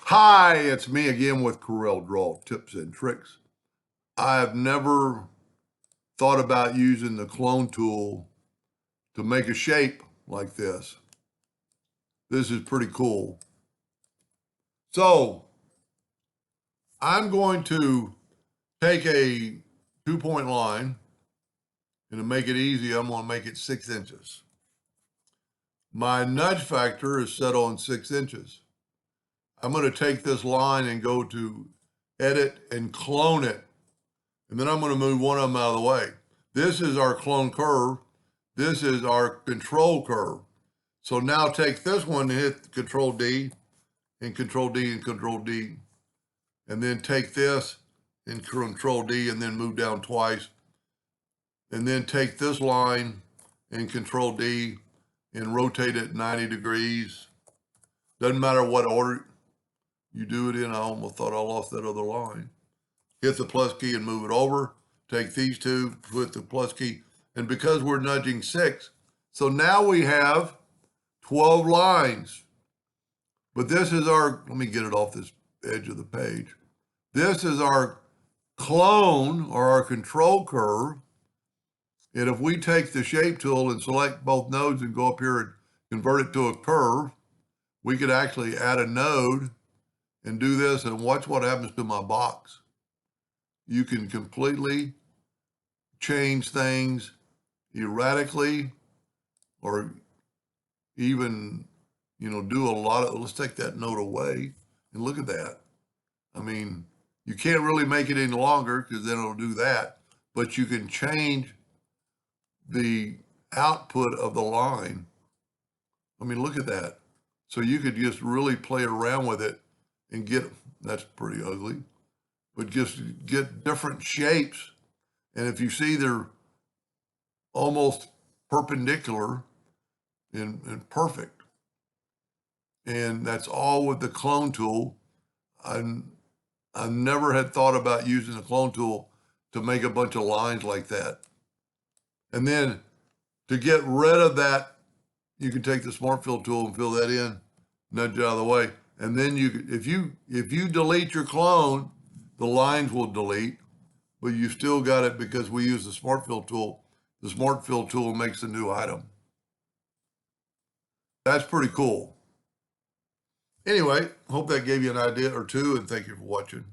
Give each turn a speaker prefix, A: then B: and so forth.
A: Hi, it's me again with Corel Draw Tips and Tricks. I've never thought about using the clone tool to make a shape like this. This is pretty cool. So I'm going to take a 2-point line, and to make it easy, I'm going to make it 6 inches. My nudge factor is set on 6 inches. I'm going to take this line and go to edit and clone it. And then I'm going to move one of them out of the way. This is our clone curve. This is our control curve. So now take this one and hit Control D and Control D and Control D. And then take this and Control D and then move down twice. And then take this line and Control D and rotate it 90 degrees. Doesn't matter what order you do it in. I almost thought I lost that other line. Hit the plus key and move it over. Take these two, put the plus key. And because we're nudging 6, so now we have 12 lines. But this is our, let me get it off this edge of the page. This is our clone or our control curve. And if we take the shape tool and select both nodes and go up here and convert it to a curve, we could actually add a node and do this and watch what happens to my box. You can completely change things erratically or even, do a lot of, let's take that node away and look at that. I mean, you can't really make it any longer because then it'll do that, but you can change the output of the line. I mean, look at that. So you could just really play around with it and get, that's pretty ugly, but just get different shapes. And if you see they're almost perpendicular and perfect. And that's all with the clone tool. I never had thought about using the clone tool to make a bunch of lines like that. And then to get rid of that, you can take the Smart Fill tool and fill that in, nudge it out of the way. And then if you delete your clone, the lines will delete, but you still got it because we use the Smart Fill tool. The Smart Fill tool makes a new item. That's pretty cool. Anyway, hope that gave you an idea or two, and thank you for watching.